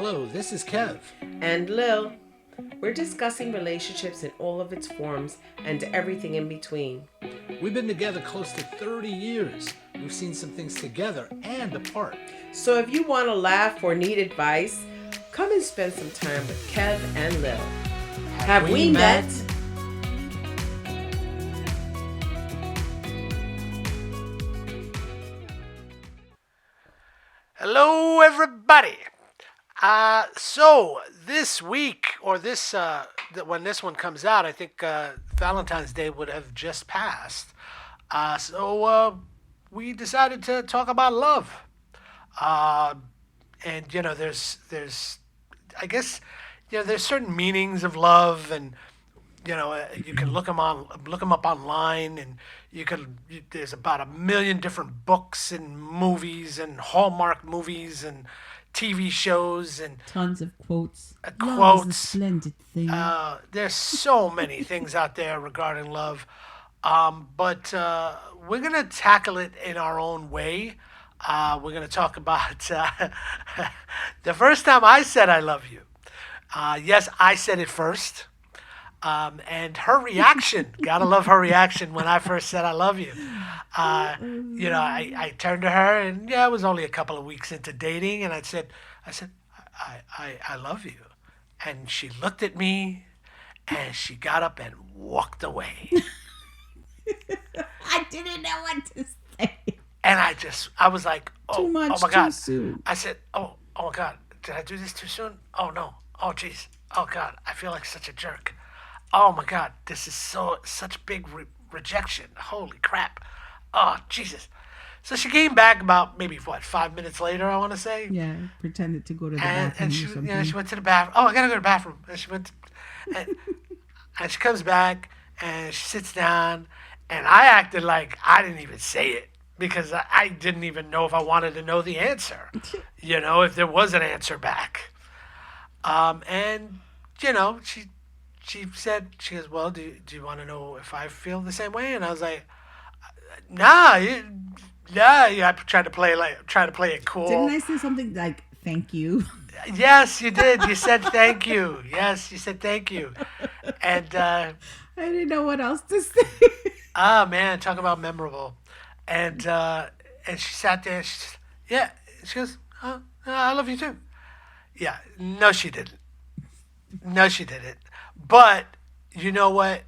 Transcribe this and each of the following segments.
Hello, this is Kev. And Lil. We're discussing relationships in all of its forms and everything in between. We've been together close to 30 years. We've seen some things together and apart. So if you want to laugh or need advice, come and spend some time with Kev and Lil. Have we met? Hello, everybody. So this week, or when this one comes out, I think Valentine's Day would have just passed. So we decided to talk about love. Uh, and there's I guess there's certain meanings of love, and you can look them up online, and there's about a million different books and movies and Hallmark movies and TV shows and Tons of quotes. Love is a quotes. splendid thing. There's so many things out there regarding love, but we're gonna tackle it in our own way. We're gonna talk about the first time I said I love you. Yes, I said it first. And her reaction, gotta love her reaction when I first said I love you. I turned to her, and yeah, it was only a couple of weeks into dating, and I said, I love you. And she looked at me, and she got up and walked away. I didn't know what to say. And I was like, Too much, oh my God. too soon. I said, oh my God, did I do this too soon? Oh no. Oh jeez. Oh God, I feel like such a jerk. Oh my God, this is such big rejection. Holy crap. Oh Jesus. So she came back about maybe 5 minutes later, I want to say. Yeah, pretended to go to the And, bathroom and or something. she went to the bathroom. Oh, I gotta go to the bathroom. And she went, and, and she comes back and she sits down, and I acted like I didn't even say it because I didn't even know if I wanted to know the answer. If there was an answer back. And she said, she goes, well, do you want to know if I feel the same way? And I was like, nah, yeah. I trying to play it Didn't cool. I say something like "thank you"? Yes, you did. You said thank you. Yes, you said thank you. And I didn't know what else to say. man, talk about memorable. And she sat there. And yeah. She goes, I love you too. Yeah. No, she didn't. No, she didn't. But you know what?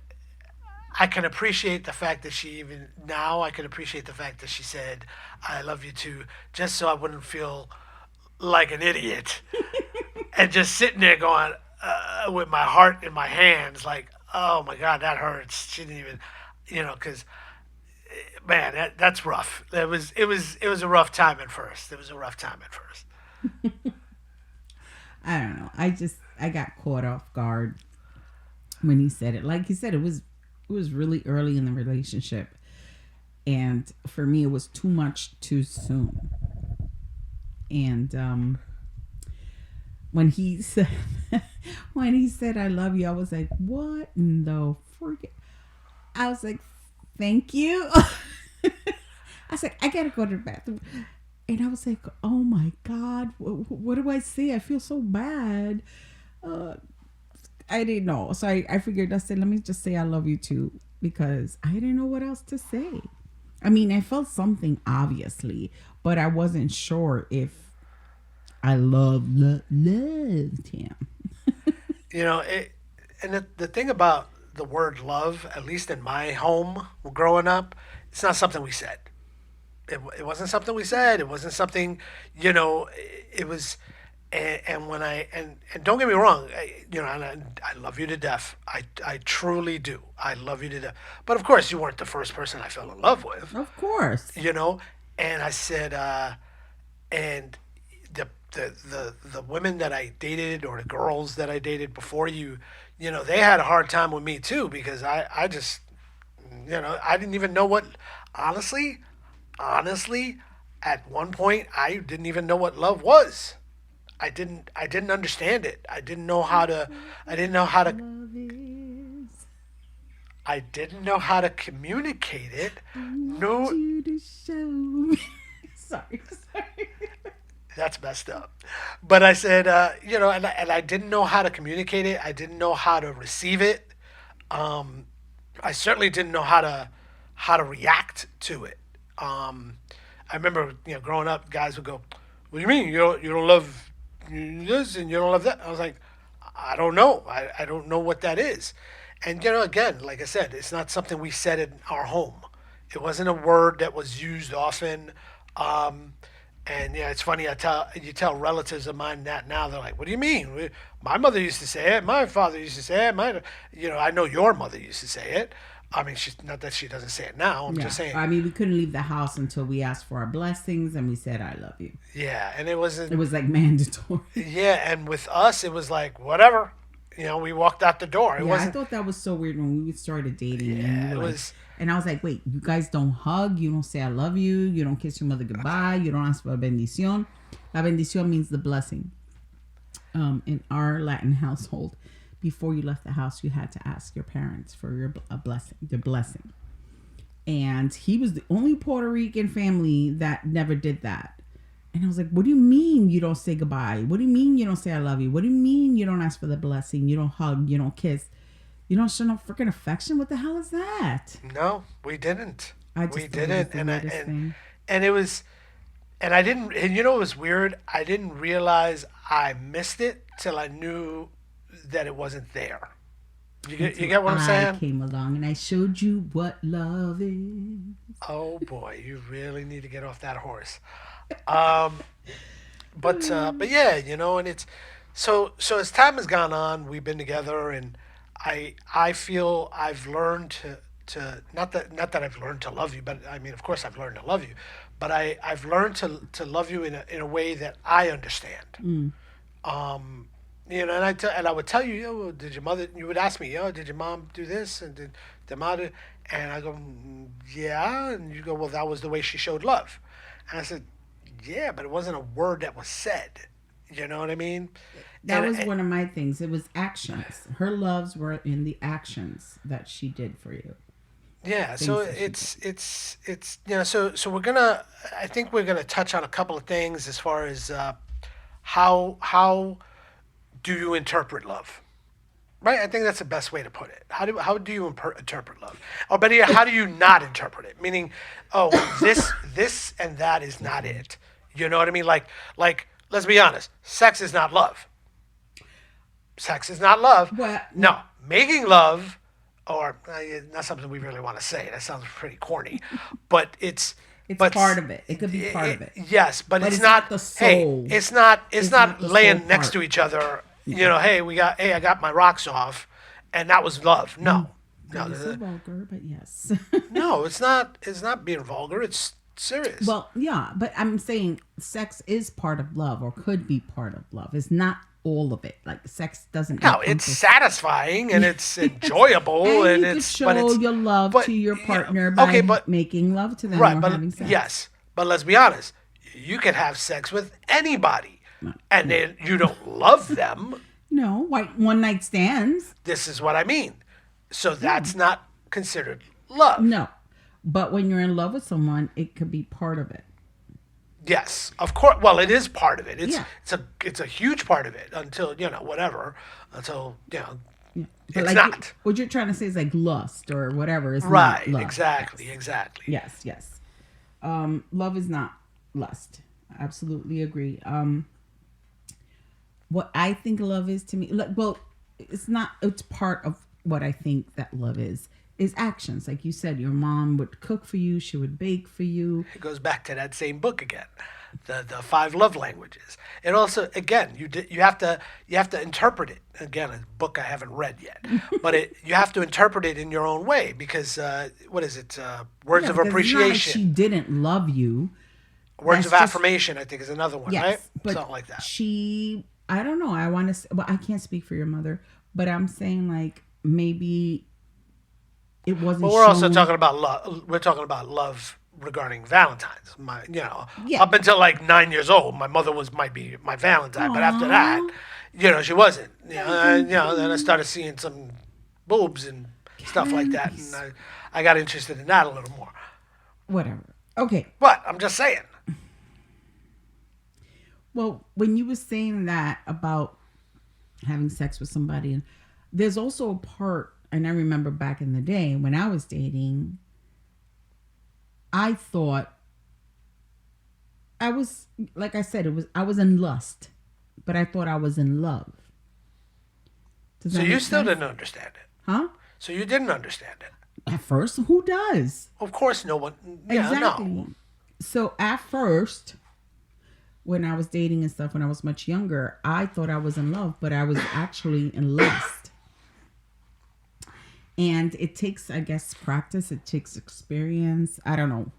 I can appreciate the fact that I can appreciate the fact that she said, I love you too, just so I wouldn't feel like an idiot. And just sitting there going, with my heart in my hands, like, oh my God, that hurts. She didn't even, because, man, that's rough. It was a rough time at first. It was a rough time at first. I don't know. I got caught off guard when he said it. Like he said, it was really early in the relationship, and for me, it was too much too soon. And when he said when he said I love you, I was like, what in the freak? I was like, thank you. I said, I gotta go to the bathroom. And I was like, oh my God, what do I say? I feel so bad. Uh, I didn't know. So I figured, I said, let me just say I love you too, because I didn't know what else to say. I mean, I felt something, obviously, but I wasn't sure if I loved him. And the thing about the word love, at least in my home growing up, it's not something we said. It wasn't something we said. It wasn't something, it was, and when and don't get me wrong, I love you to death. I truly do. I love you to death. But of course, you weren't the first person I fell in love with, Of course. you know. And I said, and the women that I dated, or the girls that I dated before you, they had a hard time with me too, because I just, I didn't even know what, honestly, at one point I didn't even know what love was. I didn't understand it. I didn't know how to Love is. I didn't know how to communicate it. I want No, you to show me. Sorry, sorry. That's messed up. But I said, and I didn't know how to communicate it. I didn't know how to receive it. Um, I certainly didn't know how to react to it. I remember, growing up, guys would go, "What do you mean you don't love this and you don't love that?" I was like, "I don't know. I don't know what that is." And again, like I said, it's not something we said in our home. It wasn't a word that was used often. Um, and yeah, it's funny. You tell relatives of mine that now they're like, "What do you mean? My mother used to say it. My father used to say it. I know your mother used to say it. I mean, she's not that she doesn't say it now. I'm Yeah. just saying, I mean, we couldn't leave the house until we asked for our blessings and we said, I love you. yeah. And it It wasn't, was like mandatory. yeah. And with us, it was like whatever. We walked out the door. It Yeah, I wasn't. thought that was so weird when we started dating and Yeah, you it were like, was. and I was like, wait, you guys don't hug, you don't say I love you, you don't kiss your mother goodbye, you don't ask for a bendición. La bendición means the blessing. In our Latin household, before you left the house, you had to ask your parents for a blessing, the blessing. And he was the only Puerto Rican family that never did that. And I was like, what do you mean you don't say goodbye? What do you mean you don't say I love you? What do you mean you don't ask for the blessing? You don't hug, you don't kiss, you don't show no freaking affection? What the hell is that? No, we didn't. I just We thought it was didn't, the and I weirdest thing. and it was, and I didn't. And it was weird. I didn't realize I missed it till I knew that it wasn't there. You get what I'm I saying? came along and I showed you what love is. Oh boy, you really need to get off that horse. Um, but yeah, and it's so as time has gone on, we've been together, and I feel I've learned to not that I've learned to love you, but I mean, of course I've learned to love you, but I've learned to love you in a way that I understand. Um, and I would tell you, did your mother? You would ask me, did your mom do this, and did the mother? And I go, yeah, and you go, well, that was the way she showed love, and I said, yeah, but it wasn't a word that was said. You know what I mean? That was And one of my things. It was actions. Her loves were in the actions that she did for you. yeah, so Things that she did. it's so I think we're gonna touch on a couple of things as far as how do you interpret love? Right? I think that's the best way to put it. How do you interpret love? Or better yet, how do you not interpret it? Meaning, oh, this and that is not it. You know what I mean? Like let's be honest, sex is not love. Sex is not love. Well, No, making love, or not something we really want to say. That sounds pretty corny, but It's but part of it. It could be part of it. yes, but, But it's it's not. not the Hey, soul. it's not. It's It's not not the laying soul next part. to each other. Hey, I got my rocks off, and that was love. No, no, That is so vulgar, but yes. no. It's not. It's not being vulgar. It's serious. Well, yeah, but I'm saying sex is part of love or could be part of love. It's not all of it. Like sex doesn't no, it's encompass. satisfying and it's enjoyable And and you could it's show but it's your love but to your yeah, partner by okay, but making love to them right, or but having sex. yes, but let's be honest. You can have sex with anybody, and then you don't love them. No, white one night stands. This is what I mean. So that's not considered love. No. But when you're in love with someone, it could be part of it. Yes, of course. Well, it is part of it. Yeah. It's a huge part of it until whatever. Until Yeah. But it's like not what you're trying to say is like lust or whatever is right. not love. Exactly. Yes. Exactly. Yes, yes. Love is not lust. Absolutely agree. What I think love is to me, well, it's not. It's part of what I think that love is actions. Like you said, your mom would cook for you. She would bake for you. It goes back to that same book again, the five love languages. It also again you have to interpret it again. A book I haven't read yet, but you have to interpret it in your own way because what is it? Words Yeah, of because it's not like she appreciation, didn't love you. words of that's just- affirmation. I think is another one, Yes, right? but Something like that. she. I don't know. I want to. Well, I can't speak for your mother, but I'm saying like maybe it wasn't. But we're also shown- talking about love. We're talking about love regarding Valentine's. Yeah. Up until like 9 years old, my mother might be my Valentine, but after that, she wasn't. Then I started seeing some boobs and stuff like that, and I got interested in that a little more. Whatever. Okay. But I'm just saying. Well, when you were saying that about having sex with somebody, and there's also a part, and I remember back in the day when I was dating, I thought I was, like I said, it was I was in lust, but I thought I was in love. Does So that you make still sense? didn't understand it. Huh? So you didn't understand it. At first, who does? Of course, no one. Yeah, no. Exactly. So at first, when I was dating and stuff, when I was much younger, I thought I was in love, but I was actually in lust. And it takes, I guess, practice. It takes experience. I don't know.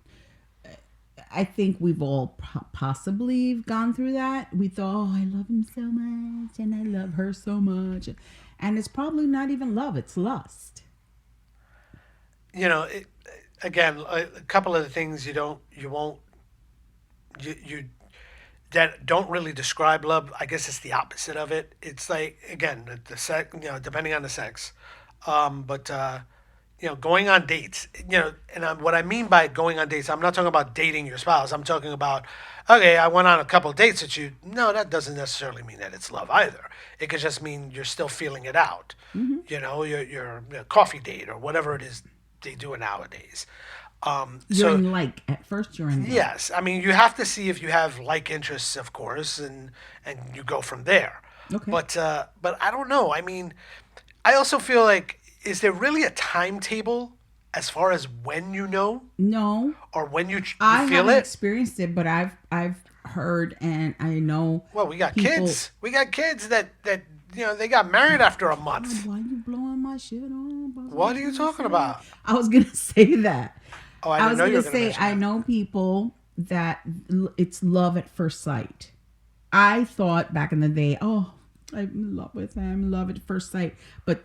I think we've all possibly gone through that. We thought, oh, I love him so much, and I love her so much, and it's probably not even love; it's lust. You know, again, a couple of the things you won't, you that don't really describe love. I guess it's the opposite of it. It's like again the sex, depending on the sex, but going on dates. And what I mean by going on dates, I'm not talking about dating your spouse. I'm talking about okay, I went on a couple of dates with you. No, that doesn't necessarily mean that it's love either. It could just mean you're still feeling it out. Your coffee date or whatever it is they do nowadays. You're So in like at first you're in like. yes, I mean you have to see if you have like interests, of course, and you go from there. Okay. But I don't know. I mean, I also feel like is there really a timetable as far as when you know No, or when you I feel haven't it? experienced it, but I've heard and I know Well, we got people. kids. We got kids that they got married after a God, month. why you blowing my shit on? That's what What I'm are you trying to talking say. about? I was gonna say that. Oh, I I didn't was know you gonna were going to say mention I that. know people that it's love at first sight. I thought back in the day, oh, I'm in love with him, love at first sight, but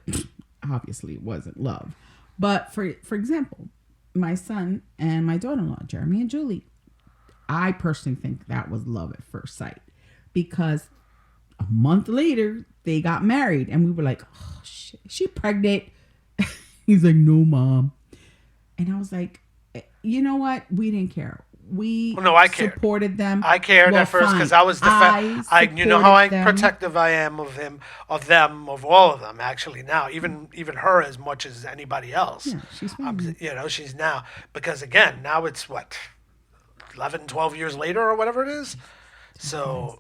obviously it wasn't love. But for example, my son and my daughter-in-law, Jeremy and Julie, I personally think that was love at first sight because a month later they got married and we were like, oh shit, is she pregnant? He's like, no, mom. And I was like, you know what? We didn't care. We Well, no, I cared. supported them. I cared Well, at first because fine. I was I you know how supported I them. protective I am of him, of them, of all of them. Actually, now even her as much as anybody else. Yeah, she's fine. She's now because again now it's what 11, 12 years later or whatever it is. Christ.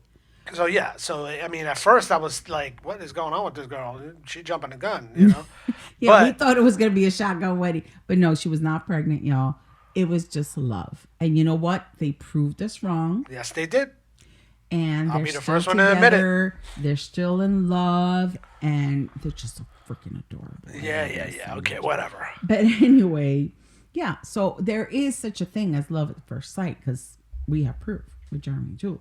So yeah. So I mean, at first I was like, what is going on with this girl? She jumping the gun. Yeah, we But thought it was going to be a shotgun wedding, but no, she was not pregnant, y'all. It was just love. And you know what? They proved us wrong. yes, they did. And I'll they're be the still first one to admit it. together. They're still in love. And they're just so freaking adorable. I Yeah, love yeah, them yeah. so Okay, much. whatever. But anyway, yeah. So there is such a thing as love at first sight because we have proof with Jeremy and Julie.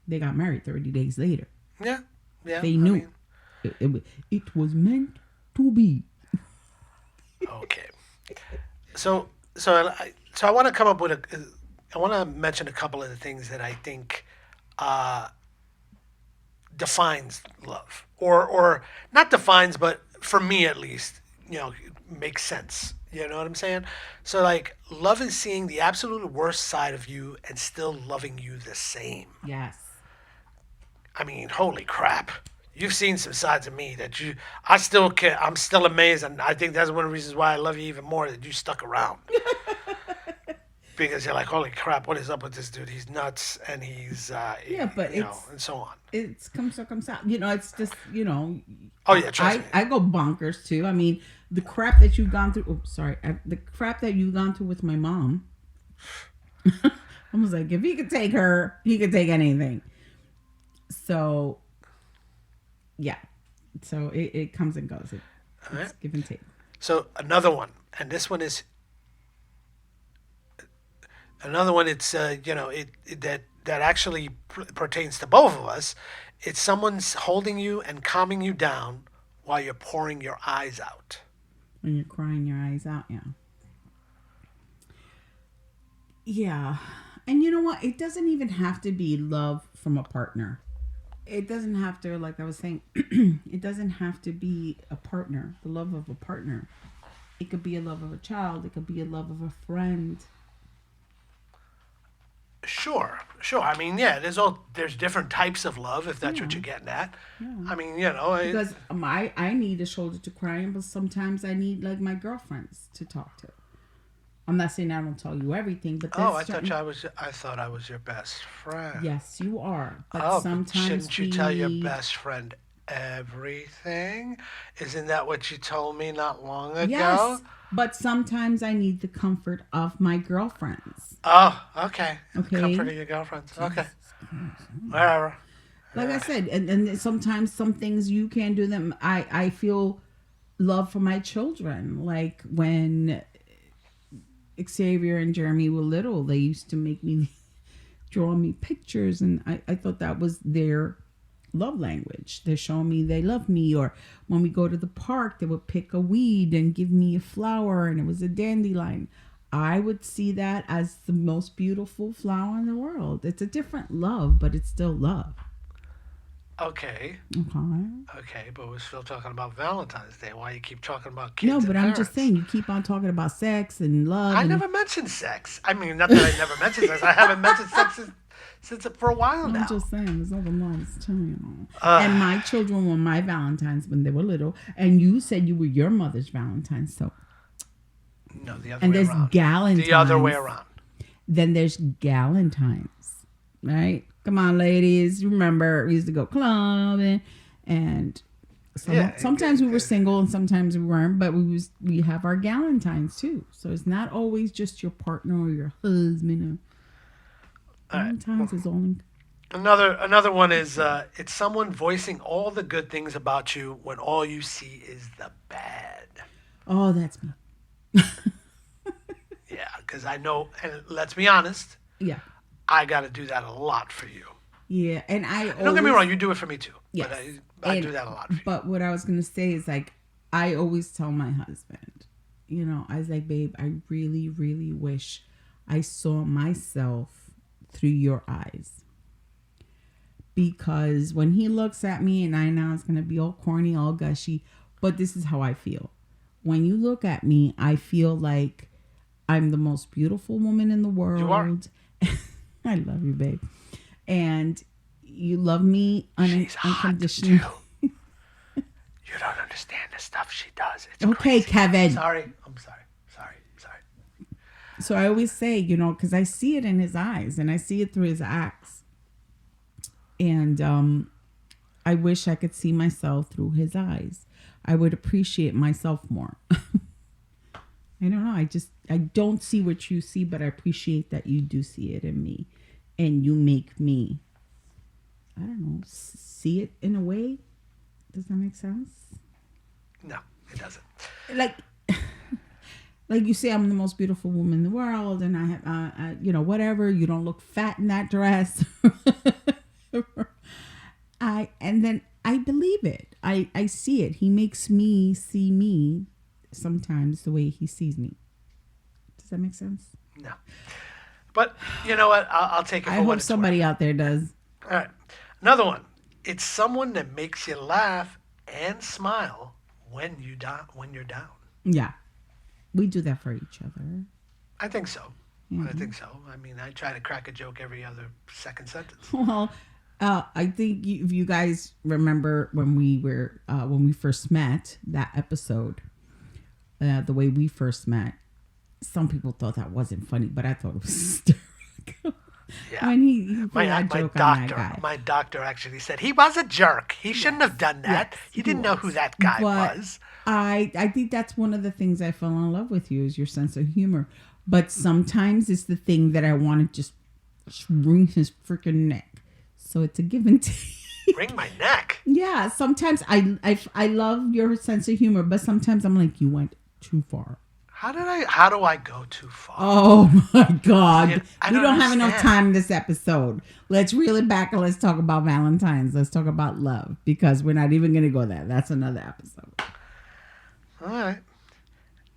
They got married 30 days later. Yeah, yeah. They I knew mean, it was meant to be. okay. So I want to come up with I want to mention a couple of the things that I think uh, defines love, or not defines, but for me at least, makes sense. You know what I'm saying? So like, love is seeing the absolute worst side of you and still loving you the same. Yes. I mean, holy crap. You've seen some sides of me that I still can, I'm still amazed, and I think that's one of the reasons why I love you even more that you stuck around. Because you're like, holy crap, what is up with this dude? He's nuts, and he's, Yeah, but and so on. it's comes out. It's just Oh yeah, trust me. I go bonkers too. I mean, the crap that you've gone through. Oh, sorry, the crap that you've gone through with my mom. I was like, if he could take her, he could take anything. So, yeah. So it comes and goes. It's All right. give and take. So another one, and this one is another one. It's that actually pertains to both of us. It's someone's holding you and calming you down while you're pouring your eyes out. When you're crying your eyes out, yeah. Yeah. And you know what? It doesn't even have to be love from a partner. It doesn't have to, like I was saying, it doesn't have to be a partner, the love of a partner. It could be a love of a child. It could be a love of a friend. Sure, sure. I mean, yeah, there's different types of love if that's what you're getting at. I mean, Because I need a shoulder to cry on, but sometimes I need like my girlfriends to talk to. I'm not saying I don't tell you everything, but oh, there's certain. I thought I was your best friend. Yes, you are, but Oh, but sometimes shouldn't you we tell your need. best friend everything? Isn't that what you told me not long ago? Yes, but sometimes I need the comfort of my girlfriends. Oh, okay. Okay, Comforting your girlfriends. Okay. Jesus Christ. Whatever. Like I said, and sometimes some things you can't do them. I feel love for my children. Like when Xavier and Jeremy were little, they used to make me draw me pictures, and I thought that was their love language. They're showing me they love me. Or when we go to the park, they would pick a weed and give me a flower, and it was a dandelion. I would see that as the most beautiful flower in the world. It's a different love, but it's still love. Okay. Okay. Okay, but we're still talking about Valentine's Day. Why you keep talking about No, kids and but I'm just parents? saying you keep on talking about sex and love I and never mentioned sex. I mean, not that I never mentioned sex. I haven't mentioned sex since for a while I'm now. just saying there's other loves too, you know. And Uh, my children were my Valentines when they were little, and you said you were your mother's Valentine. So no, the other and way there's around. The other way Galentines. around. Then there's Galentines, right? Come on, ladies. You remember we used to go clubbing, and Yeah. sometimes we were single and sometimes we weren't, but we have our Galentines too. So it's not always just your partner or your husband. All right. Valentine's is only. Another one is it's someone voicing all the good things about you when all you see is the bad. Oh, that's me. Yeah, because I know, and let's be honest, Yeah, I got to do that a lot for you. yeah, and And don't get me wrong, you do it for me too. Yes, But I do that a lot for you. But what I was gonna say is like I always tell my husband, I was like, babe, I really, really wish I saw myself through your eyes. Because when he looks at me, and I know it's gonna be all corny, all gushy, but this is how I feel. When you look at me, I feel like I'm the most beautiful woman in the You are. world. I love you, babe. And you love me She's hot unconditionally. too. You don't understand the stuff she does. It's Okay, crazy. Kevin. Sorry. I'm sorry. Sorry. So I always say, because I see it in his eyes and I see it through his acts. And I wish I could see myself through his eyes. I would appreciate myself more. I don't know. I don't see what you see, but I appreciate that you do see it in me. And you make me, I don't know, see it in a way. Does that make sense? No, it doesn't. Like like you say, I'm the most beautiful woman in the world, and I have, whatever. You don't look fat in that dress. And then I believe it. I see it. He makes me see me sometimes the way he sees me. Does that make sense? No. But you know what? I'll take it for I what hope it's somebody out there does. worth. All right. Another one. It's someone that makes you laugh and smile when you're down. Yeah, we do that for each other. I think so. I think so. I mean, I try to crack a joke every other second sentence. Well, I think if you guys remember when we first met, that episode, the way we first met, some people thought that wasn't funny, but I thought it was hysterical. Yeah. When he put that joke on that guy. My doctor actually said he was a jerk. He shouldn't have done that. Yes, he didn't know who that guy But was. I think that's one of the things I fell in love with you is your sense of humor. But sometimes it's the thing that I want to just wring his freaking neck. So it's a give and take. Wring my neck. Yeah, sometimes I love your sense of humor, but sometimes I'm like, you went too far. How do I go too far? Oh my God. Yeah, I We don't don't have enough understand. time in this episode. Let's reel it back and let's talk about Valentine's. Let's talk about love because we're not even going to go there. That's another episode. All right.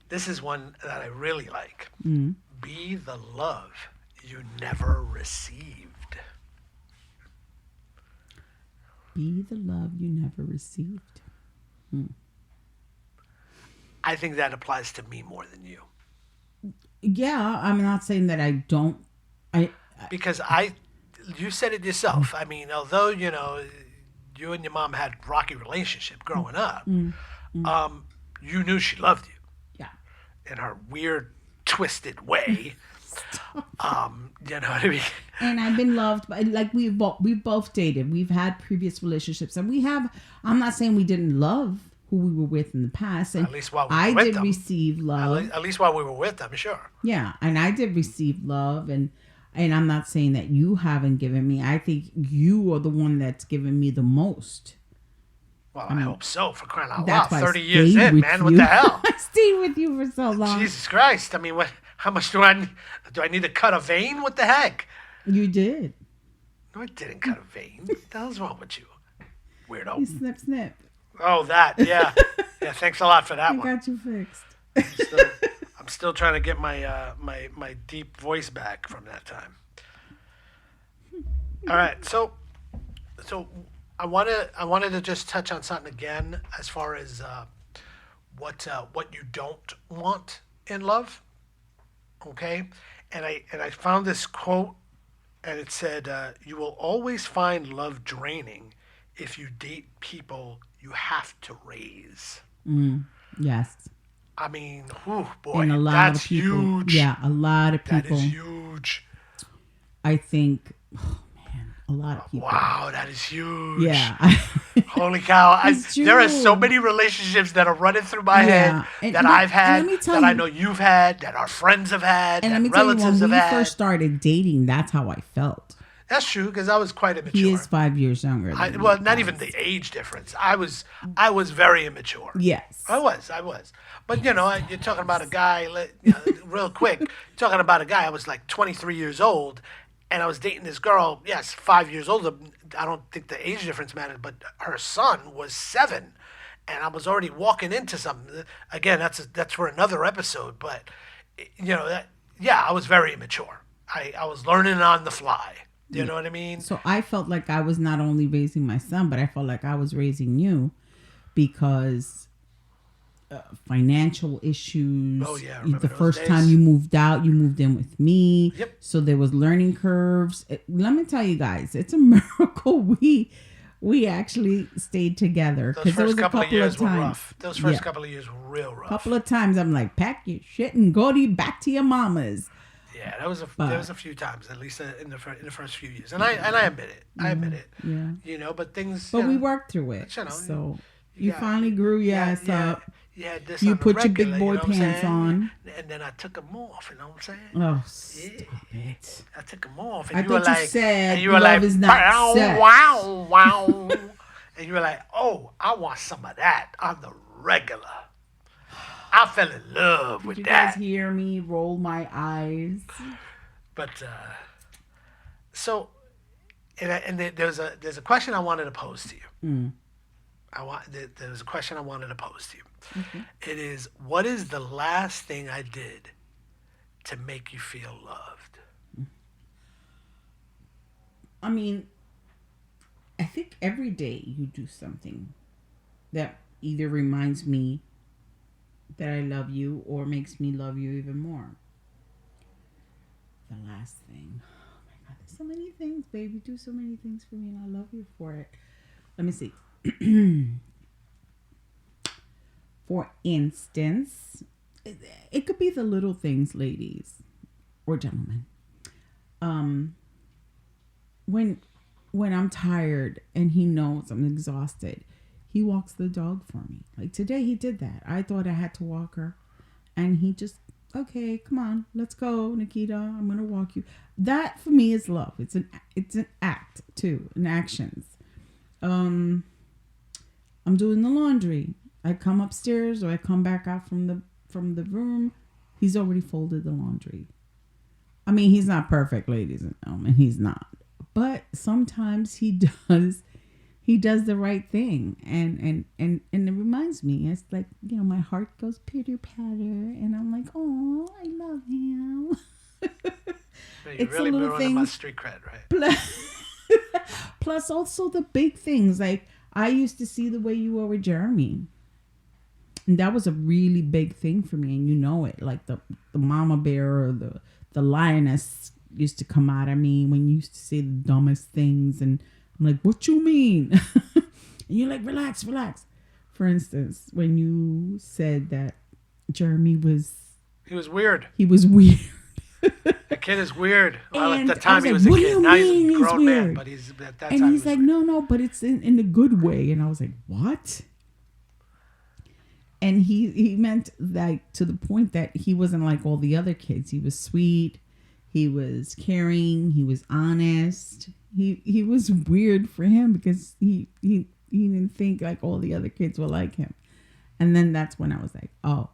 This is one that I really like. Be the love you never received. Be the love you never received. I think that applies to me more than you. Yeah, I'm not saying that I don't. because you said it yourself. I mean, although you and your mom had rocky relationship growing up, you knew she loved you Yeah. in her weird, twisted way. You know what I mean? And I've been loved by, like, we've both dated. We've had previous relationships, and we have. I'm not saying we didn't love who we were with in the past, and At least while we I were with did them. receive love. At least while we were with them, sure. Yeah, and I did receive love, and I'm not saying that you haven't given me. I think you are the one that's given me the most. Well, I hope so. For crying out That's loud, why 30 years stayed in, with man. you. What the hell? I stayed with you for so long. Jesus Christ! I mean, what? How much do I need? Do I need to cut a vein? What the heck? You did. No, I didn't cut a vein. What the hell's wrong with you, You weirdo? snip, snip. Oh, that. Yeah. Yeah. Thanks a lot for that I one. got you fixed. I'm still trying to get my deep voice back from that time. All right, so I wanted to just touch on something again as far as what you don't want in love. Okay, and I found this quote, and it said, "You will always find love draining if you date people you have to raise." Yes. I mean, whew, boy, And a lot that's of people. huge. Yeah, a lot of That people. is huge. I think. Oh man, a lot of people. Wow, that is huge. Yeah. Holy cow. It's There are so true. many relationships that are running through my Yeah, head and- that but- I've had, and let me tell that I you- know you've had, that our friends have had, And that let me tell you, relatives when we have had. first started dating, that's how I felt. That's true, because I was quite immature. He is 5 years younger than me. Well, not even the age difference. I was very immature. Yes. I was. But, you're talking about a guy, real quick, talking about a guy, I was like 23 years old, and I was dating this girl, yes, 5 years older. I don't think the age difference mattered, but her son was 7. And I was already walking into something. Again, that's for another episode, but, I was very immature. I was learning on the fly. You know what I mean? So I felt like I was not only raising my son, but I felt like I was raising you because financial issues. Oh, yeah, I remember The those first days. time you moved out, you moved in with me. Yep. So there was learning curves. Let me tell you guys, it's a miracle we actually stayed together, Those because there first was a couple of years of were times. rough. Those first Yeah. couple of years were real rough. Couple of times I'm like, pack your shit and go back to your mama's. Yeah, there was a few times, at least in the first few years, and I admit it. I admit it. Yeah. But things. But we worked through it. you know, So you you got- finally grew your ass up. You had this. You on the put your big regular, boy you know what I'm pants saying? on. And then I took them off. You know what I'm saying? Oh, stop it. I took them off, I and you were thought you like, said and you were love like, is not "Bow, sex." wow, wow, and you were like, oh, I want some of that on the regular. I fell in love with Did you guys that. hear me roll my eyes? But so, there's a question I wanted to pose to you. There's a question I wanted to pose to you. It is, what is the last thing I did to make you feel loved? I mean, I think every day you do something that either reminds me that I love you or makes me love you even more. The last thing. Oh my God, there's so many things, baby. Do so many things for me, and I love you for it. Let me see. For instance, it could be the little things, ladies or gentlemen. When I'm tired and he knows I'm exhausted, he walks the dog for me. Like today, he did that. I thought I had to walk her, and he just, okay, come on, let's go, Nikita. I'm gonna walk you. That for me is love. It's an act too, an actions. I'm doing the laundry. I come upstairs or I come back out from the room. He's already folded the laundry. I mean, he's not perfect, ladies and gentlemen. He's not. But sometimes he does the right thing, and it reminds me. It's like, my heart goes pitter patter, and I'm like, oh, I love him. You're It's really the little ruining my things. street cred, right? Plus, also the big things. Like, I used to see the way you were with Jeremy, and that was a really big thing for me, and you know it. Like the mama bear or the lioness used to come out of me when you used to say the dumbest things, and I'm like, what you mean? And you're like, relax, relax. For instance, when you said that Jeremy was He was weird. he was weird. The kid is weird. Well, at the And I time was he like, was a what do kid. you Now he's mean a he's grown man, weird? but he's at that And time he's he was like, weird. no, no, but it's in a good way. And I was like, what? And he meant like to the point that he wasn't like all the other kids. He was sweet. He was caring. He was honest. He was weird for him because he didn't think like all the other kids were like him. And then that's when I was like, oh,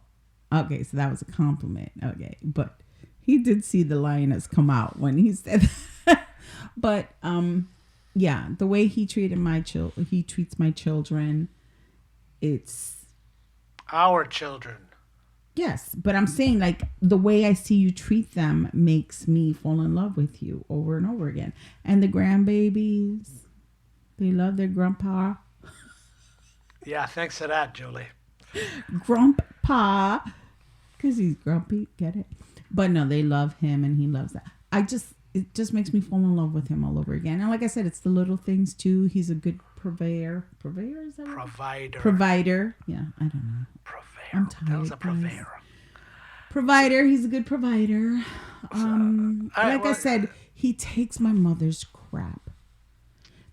okay, so that was a compliment. Okay, but he did see the lioness come out when he said that. But yeah, the way he treated he treats my children, it's Our children. yes. But I'm saying like the way I see you treat them makes me fall in love with you over and over again. And the grandbabies, they love their grandpa. Yeah, thanks for that, Julie. Grandpa, because he's grumpy, get it? But no, they love him and he loves that. It just makes me fall in love with him all over again. And like I said, it's the little things too. He's a good purveyor. Purveyor, is that right? Provider. Provider. Yeah, I don't know. Purveyor. I'm That was a tired, guys. purveyor. Provider. He's a good provider. Like I well- said, he takes my mother's crap.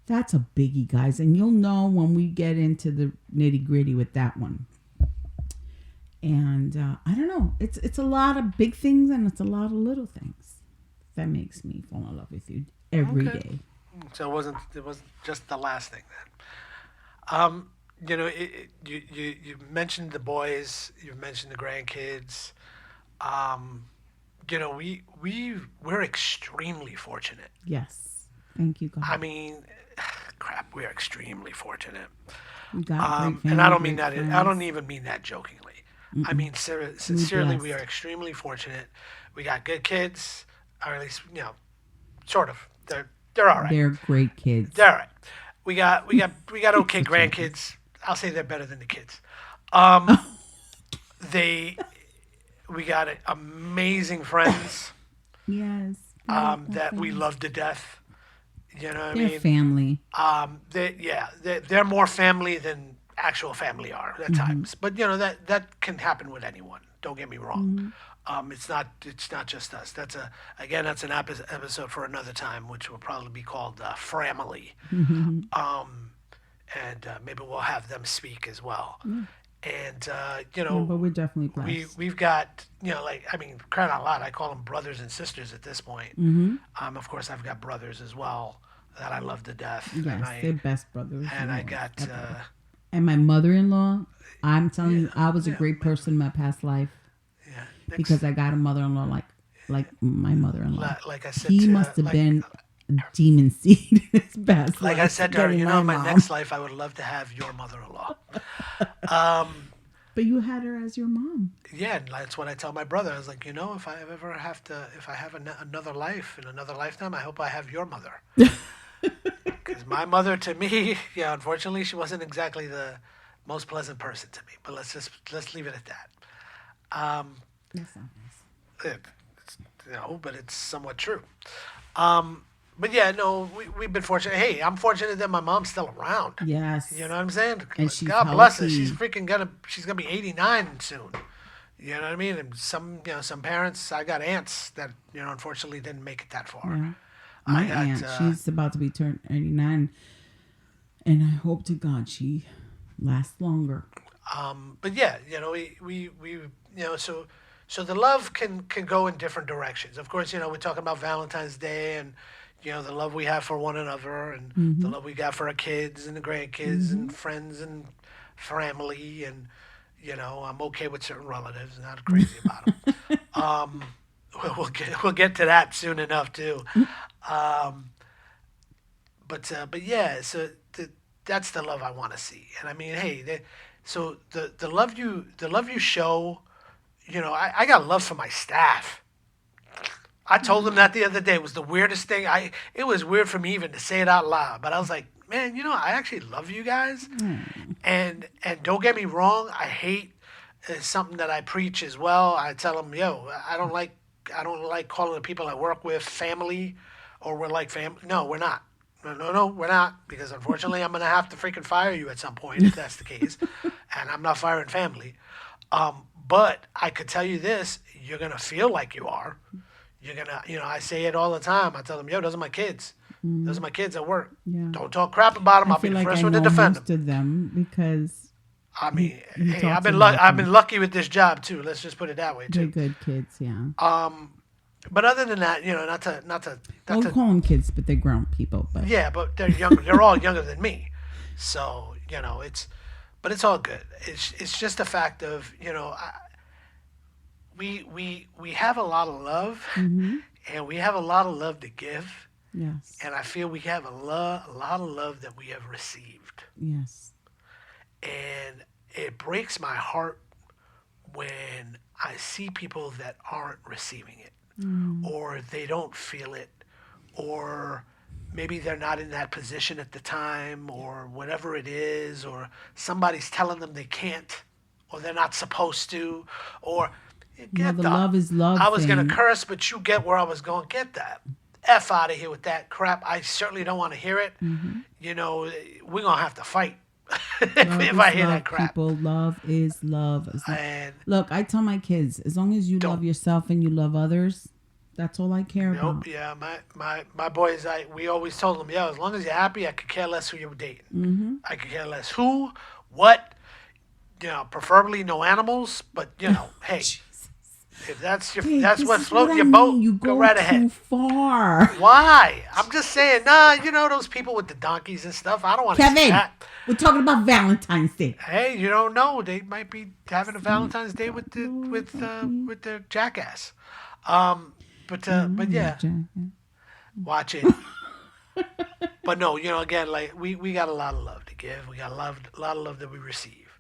That's a biggie, guys. And you'll know when we get into the nitty gritty with that one. And I don't know. It's a lot of big things and it's a lot of little things that makes me fall in love with you every Okay. day. So it wasn't just the last thing then. You know, you mentioned the boys, you mentioned the grandkids. You know, we're extremely fortunate. Yes. Thank you, God. I mean, crap, we're extremely fortunate. We got great family, And I don't mean great that. friends. I don't even mean that jokingly. I mean, sincerely, we are blessed. extremely fortunate. We got good kids, or at least sort of. They're all right. They're great kids. They're all right. We got okay grandkids. I'll say they're better than the kids. We got amazing friends Yes. that we love to death. You know what I They're mean? family. They're more family than actual family are at times. But that can happen with anyone. Don't get me wrong. It's not just us. That's an episode for another time, which will probably be called Family. And maybe we'll have them speak as well. And But we're definitely blessed. we've got crying out loud, I call them brothers and sisters at this point. Of course, I've got brothers as well that I love to death. Yes, they're best brothers. And I got And my mother-in-law, I'm telling you, I was a great person in my past life yeah, because I got a mother-in-law like my mother-in-law. like I said, He must have been a demon seed in his past like life. I said to her, getting in my mom. next life, I would love to have your mother-in-law. But you had her as your mom. Yeah, and that's what I tell my brother. I was like, if I have another life in another lifetime, I hope I have your mother. Because my mother, to me, unfortunately, she wasn't exactly the most pleasant person to me. But let's leave it at that. That's not nice. But it's somewhat true. But yeah, no, we've been fortunate. Hey, I'm fortunate that my mom's still around. Yes. You know what I'm saying? And she's God bless her. healthy. She's gonna be 89 soon. You know what I mean? And some parents, I got aunts that unfortunately didn't make it that far. Yeah. My got, aunt, she's about to be turned 89, and I hope to God she lasts longer. But yeah, we so the love can go in different directions. Of course, we're talking about Valentine's Day and the love we have for one another and the love we got for our kids and the grandkids and friends and family and I'm okay with certain relatives, not crazy about them. We'll get to that soon enough too. But yeah, so that's the love I want to see. And I mean, hey, so the love you show, I got love for my staff. I told them that the other day. It was the weirdest thing. It was weird for me even to say it out loud, but I was like, man, I actually love you guys. And don't get me wrong, I hate something that I preach as well. I tell them, I don't like I don't like calling the people I work with family, or we're like family. No, we're not. No, no, no, we're not. Because unfortunately, I'm gonna have to freaking fire you at some point if that's the case, and I'm not firing family. But I could tell you this: you're gonna feel like you are. You're gonna, I say it all the time. I tell them, yo, those are my kids. Those are my kids at work. Yeah. Don't talk crap about them. I I'll be feel the like I first one to know defend them. most of them because I mean, he hey, talks I've about been them. lucky with this job too. Let's just put it that way They're too. good kids, yeah. But other than that, not Don't to, call them kids, but they're grown people. But yeah. But they're younger. They're all younger than me. So but it's all good. It's just a fact of we have a lot of love, and we have a lot of love to give, yes, and I feel we have a lot of love that we have received, yes, and it breaks my heart when I see people that aren't receiving it, or they don't feel it, or maybe they're not in that position at the time, or whatever it is, or somebody's telling them they can't, or they're not supposed to, or get the love is love I was gonna thing. curse, but you get where I was going. Get that f out of here with that crap. I certainly don't want to hear it. We're gonna have to fight Love if is I hear love, that crap. people. Love is love. And Look, I tell my kids, as long as you Don't. love yourself and you love others, that's all I care nope, about. yeah, my boys, we always told them, yeah, as long as you're happy, I could care less who you're dating. I could care less who, what, preferably no animals, but hey, if Hey, that's this what's is what floating I your boat, mean. You go go right too ahead. far. Why? I'm just saying, nah, those people with the donkeys and stuff, I don't want to see Kevin, that. we're talking about Valentine's Day. Hey, you don't know. They might be having a Valentine's Day with with their jackass. But yeah, watch it. But no, again, like we got a lot of love to give. We got a lot of love that we receive.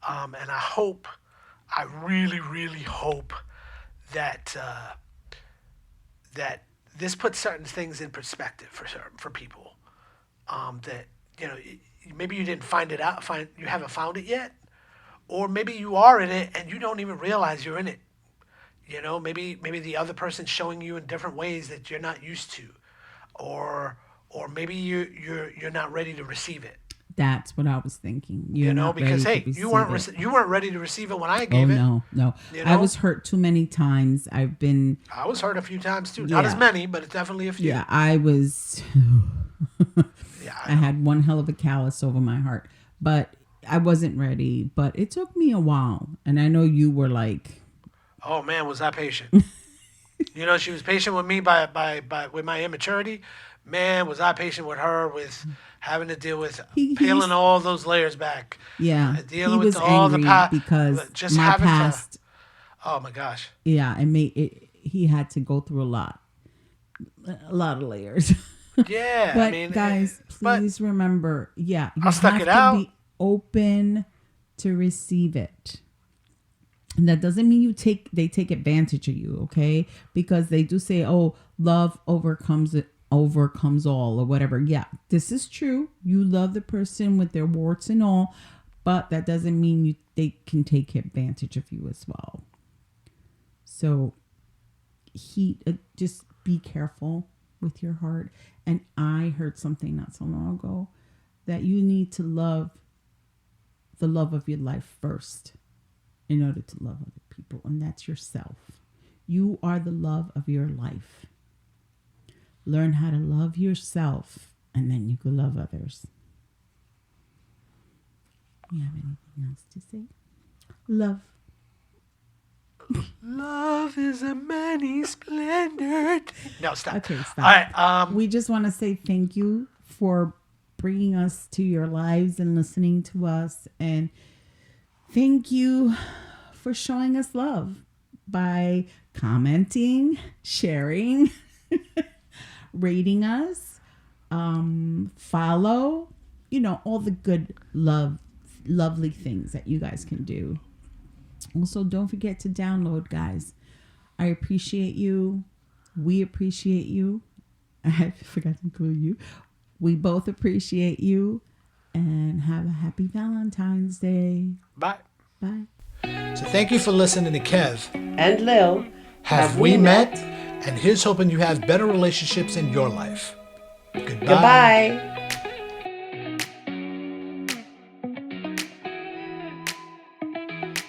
And I really, really hope that that this puts certain things in perspective for people. That maybe you didn't you haven't found it yet, or maybe you are in it and you don't even realize you're in it. Maybe the other person's showing you in different ways that you're not used to, or maybe you're not ready to receive it. That's what I was thinking. You're not Because ready hey, to receive it. you weren't ready to receive it when I Oh gave it. no. You I know? was hurt too many times. I've been I was hurt a few times too. Not as Yeah. many, but definitely a few. yeah, I was Yeah, I had one hell of a callus over my heart. But I wasn't ready. But it took me a while. And I know you were like Oh man, was I patient? She was patient with me by with my immaturity. Man, was I patient with her with having to deal with He's- peeling all those layers back. yeah. Dealing He with was all the angry because just my having past oh my gosh. yeah, it made it he had to go through a lot of layers. Yeah, But I mean, guys, but please remember, you I stuck have it to out. be open to receive it. And that doesn't mean they take advantage of you, okay? Because they do say, "Oh, love overcomes all," or whatever. Yeah, this is true. You love the person with their warts and all, but that doesn't mean they can take advantage of you as well. So, just be careful with your heart. And I heard something not so long ago that you need to love the love of your life first in order to love other people, and that's yourself. You are the love of your life. Learn how to love yourself, and then you can love others. You have anything else to say? Love. Love is a many splendor. No, stop. Okay, stop. All right. We just want to say thank you for bringing us to your lives and listening to us, and thank you for showing us love by commenting, sharing, rating us, follow, all the good lovely things that you guys can do. Also, don't forget to download, guys. I appreciate you. We appreciate you. I forgot to include you. We both appreciate you. And have a happy Valentine's Day. Bye. Bye. So thank you for listening to Kev. And Lil, Have we met? And here's hoping you have better relationships in your life. Goodbye. Goodbye.